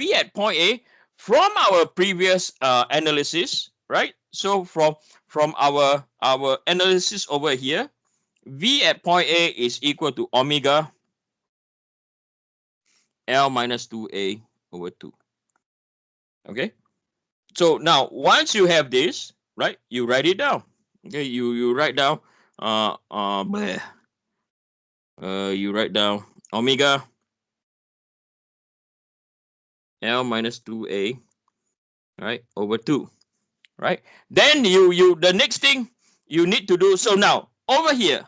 V at point A from our previous analysis, right? So from our analysis over here, V at point A is equal to omega L minus 2A over 2. Okay. So now once you have this, right, you write it down. Okay, you write down you write down omega L minus 2A, right, over 2, right? Then the next thing you need to do, so now over here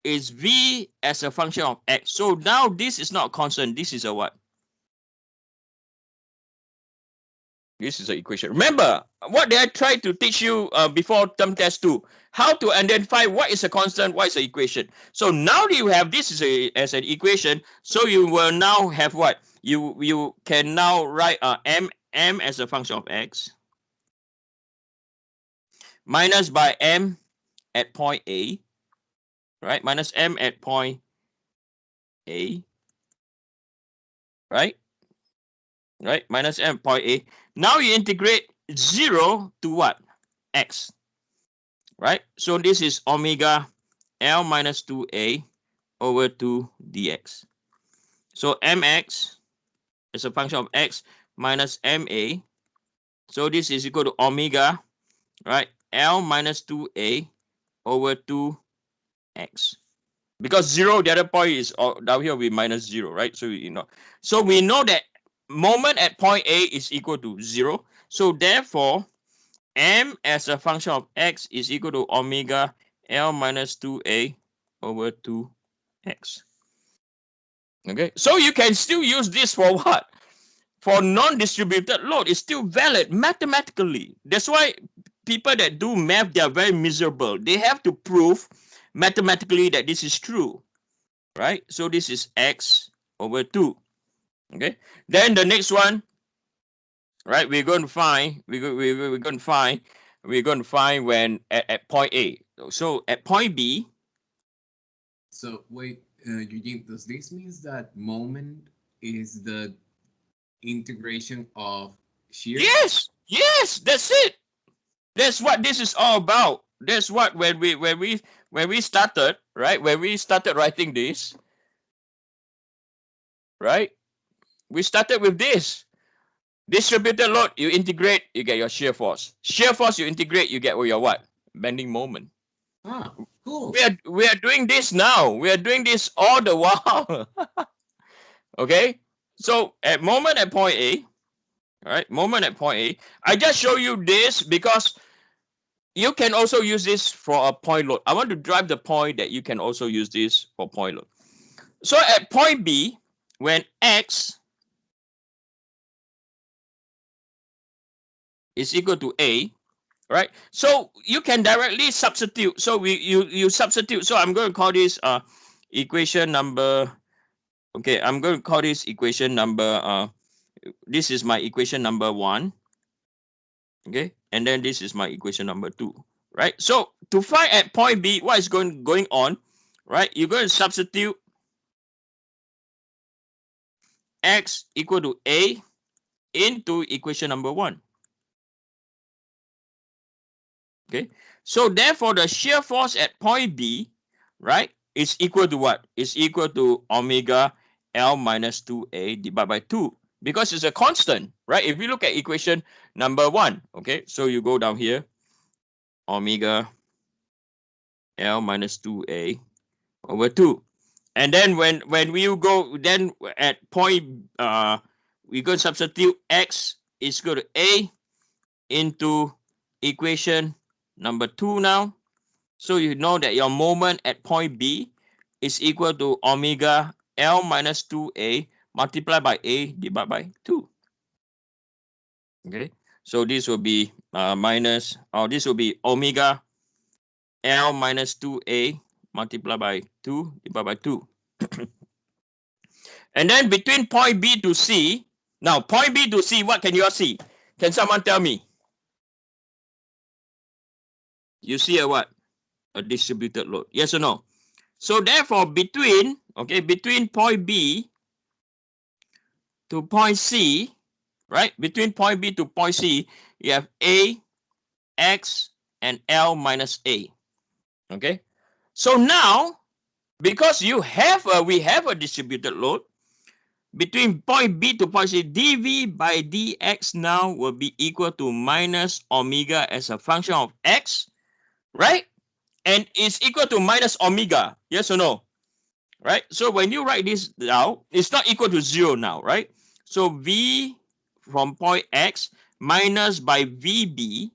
is V as a function of X. So now this is not constant, this is a what? This is an equation. Remember, what did I try to teach you before term test 2? How to identify what is a constant, what is an equation. So now you have this as an equation, so you will now have what? You can now write m as a function of x minus by m at point A, right? Minus m at point A, right? Right? Minus m point A. Now you integrate 0 to what? X. Right? So this is omega L minus 2A over 2 dx. So mx is a function of x minus ma. So this is equal to omega, right? L minus 2A over 2x. Because 0, the other point is down here will be minus 0, right? So so we know that moment at point A is equal to 0. So therefore, m as a function of x is equal to omega L minus 2A over 2x. Okay, so you can still use this for what? For non-distributed load. It's still valid mathematically. That's why people that do math, they are very miserable. They have to prove mathematically that this is true, right? So this is x over 2. Okay, then the next one, right, we're going to find when at point A. So at point B. So wait, Eugene, does this mean that moment is the integration of shear? Yes, that's it. That's what this is all about. That's what when we started, right? When we started writing this, right? We started with this. Distributed load, you integrate, you get your shear force. Shear force, you integrate, you get your what? Bending moment. Ah, cool. We are doing this now. We are doing this all the while. Okay? So at moment at point A, right? Moment at point A, I just show you this because you can also use this for a point load. I want to drive the point that you can also use this for point load. So at point B, when x is equal to A, right? So you can directly substitute. So you substitute. So I'm going to call this equation number. Okay, I'm going to call this equation number. This is my equation number 1. Okay, and then this is my equation number 2. Right. So to find at point B what is going on, right? You're going to substitute x equal to A into equation number 1. Okay, so therefore the shear force at point B, right, is equal to what? Is equal to omega L minus 2A divided by 2 because it's a constant, right? If you look at equation number 1, okay, so you go down here, omega L minus 2A over 2. And then when we go, then at point, we go substitute x is equal to A into equation number 2 now. So you know that your moment at point B is equal to omega L minus 2A multiplied by A divided by 2. Okay, so this will be this will be omega L minus 2A multiplied by 2 divided by 2. And then between point B to C, now point B to C, what can you all see? Can someone tell me? You see a what? A distributed load. Yes or no? So therefore, between point B to point C, right? Between point B to point C, you have A, X, and L minus A. Okay. So now, because we have a distributed load between point B to point C, dV by dx now will be equal to minus omega as a function of x, right? And it's equal to minus omega, yes or no? Right? So when you write this down, it's not equal to 0 now, right? So V from point X minus by VB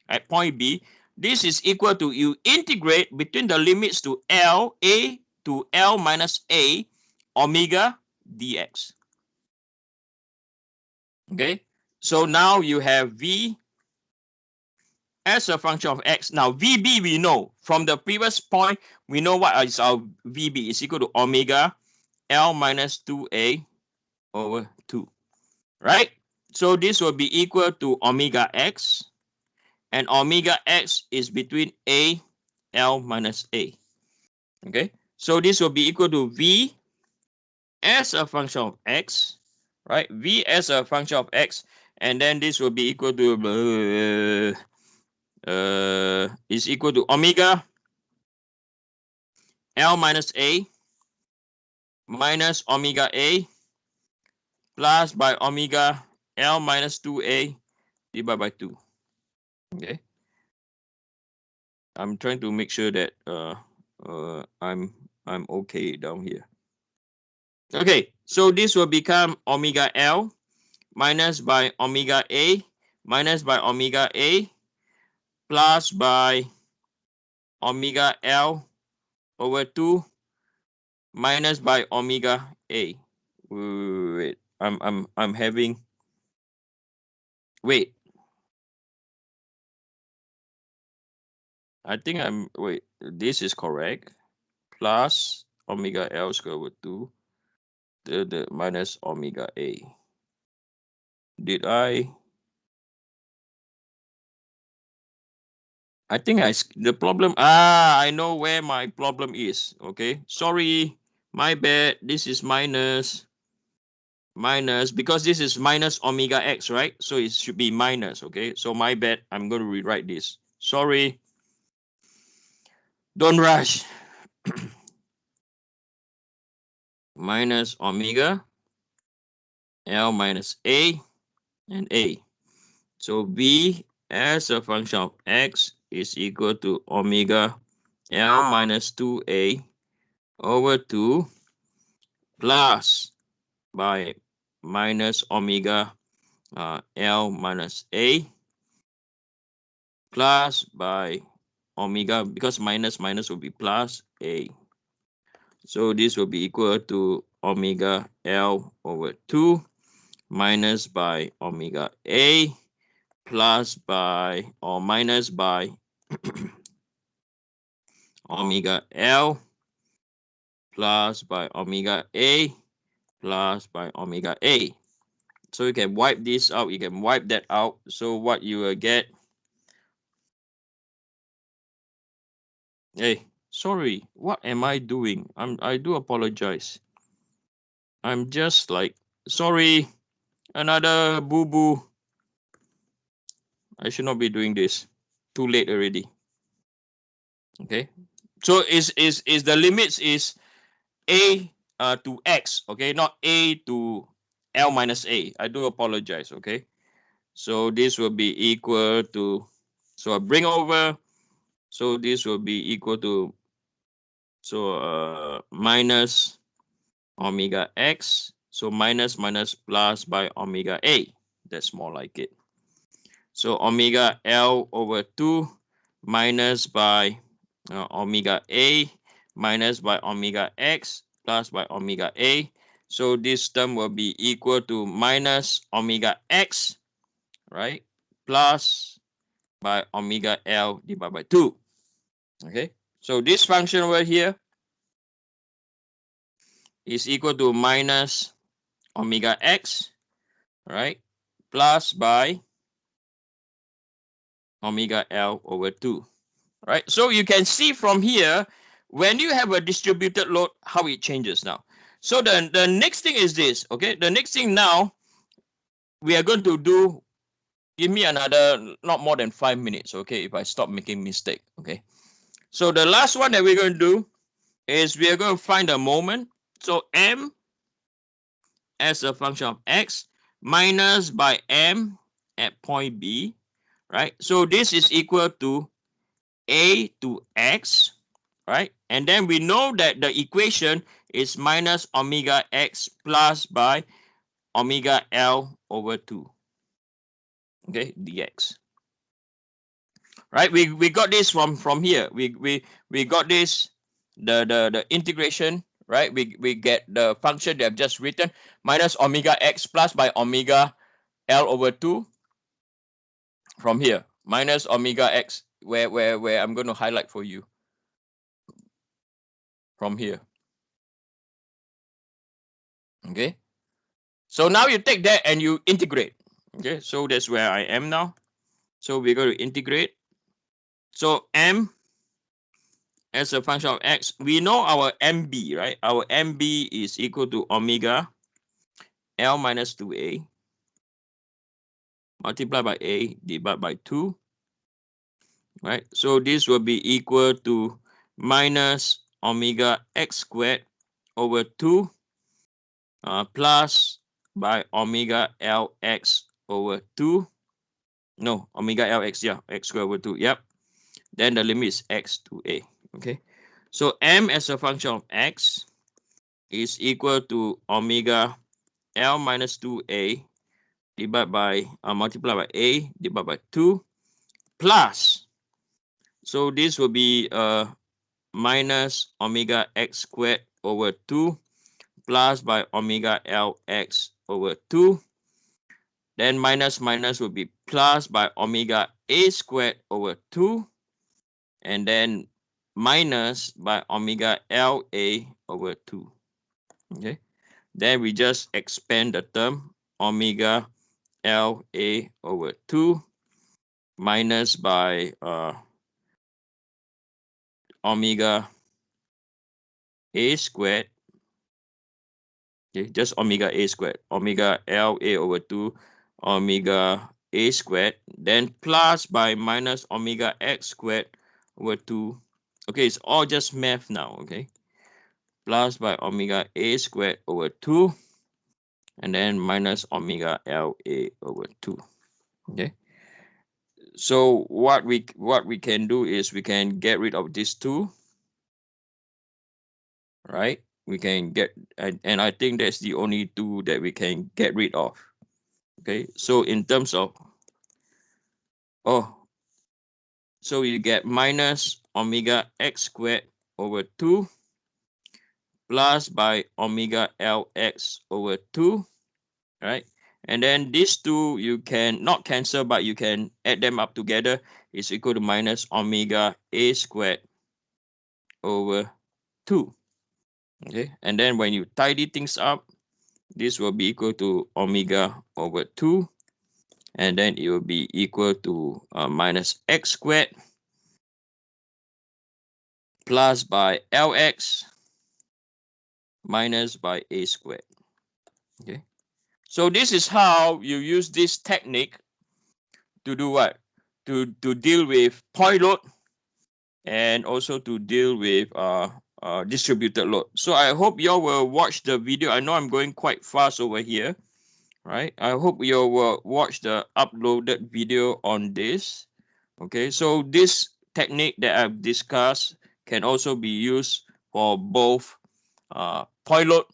at point B, this is equal to, you integrate between the limits to L, A to L minus A, omega dx. Okay, so now you have V as a function of X. Now VB we know from the previous point, we know what is our VB is equal to omega L minus 2A over 2, right? So this will be equal to omega X, and omega X is between A, L minus A. Okay, so this will be equal to V as a function of X, right? V as a function of X, and then this will be equal to is equal to omega L minus A minus omega A plus by omega L minus 2A divided by 2. Okay, I'm trying to make sure that I'm okay down here. Okay, so this will become omega L minus by omega A minus by omega A plus by omega L over 2 minus by omega A. Wait, I'm having, wait. I think wait, this is correct. Plus omega L square over 2 the minus omega A. Did I think the problem, I know where my problem is. Okay, sorry, my bad. This is minus because this is minus omega X, right? So it should be minus. Okay, so my bad. I'm going to rewrite this. Sorry. Don't rush. Minus omega L minus A and A. So V as a function of X is equal to omega L minus 2A over 2 plus by minus omega L minus A plus by omega, because minus will be plus A. So this will be equal to omega L over 2 minus by omega A plus by or minus by omega L plus by omega A plus by omega A. So you can wipe this out, you can wipe that out. So what you will get, hey, sorry, what am I doing? I do apologize. I'm just like, sorry, another boo-boo. I should not be doing this. Too late already. Okay. So is the limits is A to X, okay, not A to L minus A. I do apologize, okay. So this will be equal to, so I bring over, so this will be equal to, so minus omega X, so minus plus by omega A. That's more like it. So omega L over 2 minus by omega A minus by omega X plus by omega A. So this term will be equal to minus omega X, right, plus by omega L divided by 2. Okay, so this function over here is equal to minus omega X, right, plus by omega L over 2. Right, so you can see from here, when you have a distributed load, how it changes now. So the next thing is this, okay, the next thing now, we are going to do, give me another not more than 5 minutes, okay, if I stop making mistake, okay? So the last one that we're going to do is we are going to find a moment. So m as a function of x minus by m at point B, right? So this is equal to a to x, right? And then we know that the equation is minus omega x plus by omega L over 2, okay, dx. Right? We got this from here. We got this, the integration, right? We get the function that I've just written, minus omega x plus by omega L over 2 from here, minus omega x, where I'm going to highlight for you from here. Okay, so now you take that and you integrate. Okay, so that's where I am now. So we're going to integrate. So m as a function of x, we know our mb, right? Our mb is equal to omega L minus 2a multiplied by a divided by 2, right? So this will be equal to minus omega x squared over 2 plus by omega lx over 2. No, omega lx, yeah, x squared over 2, yep. Then the limit is x to a, okay? So m as a function of x is equal to omega L minus 2a divided by, multiplied by a divided by 2 plus, so this will be minus omega x squared over 2 plus by omega lx over 2. Then minus will be plus by omega a squared over 2. And then minus by omega la over 2. Okay. Then we just expand the term omega la over 2 minus by omega a squared. Okay, just omega a squared, omega la over 2 omega a squared, then plus by minus omega x squared over 2. Okay, it's all just math now, okay? Plus by omega a squared over 2, and then minus omega la over 2. Okay. So what we can do is we can get rid of these two, right? We can get, and I think that's the only two that we can get rid of. Okay, so in terms of, so you get minus omega x squared over 2 plus by omega lx over 2, right? And then these two you can not cancel, but you can add them up together, is equal to minus omega a squared over 2. Okay, and then when you tidy things up, this will be equal to omega over 2, and then it will be equal to minus x squared plus by lx minus by a squared. Okay, so this is how you use this technique to do what? To deal with point load and also to deal with distributed load. So I hope y'all will watch the video. I know I'm going quite fast over here, right? I hope you will watch the uploaded video on this. Okay, so this technique that I've discussed can also be used for both point load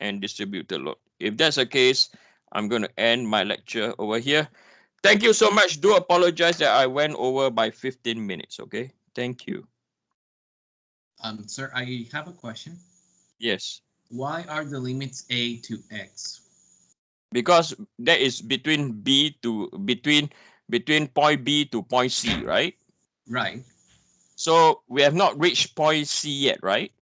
and distributed load. If that's the case, I'm going to end my lecture over here. Thank you so much. Do apologize that I went over by 15 minutes. Okay, thank you. Sir, I have a question. Yes. Why are the limits a to x? Because that is between B to between point B to point C, right? Right. So we have not reached point C yet, right?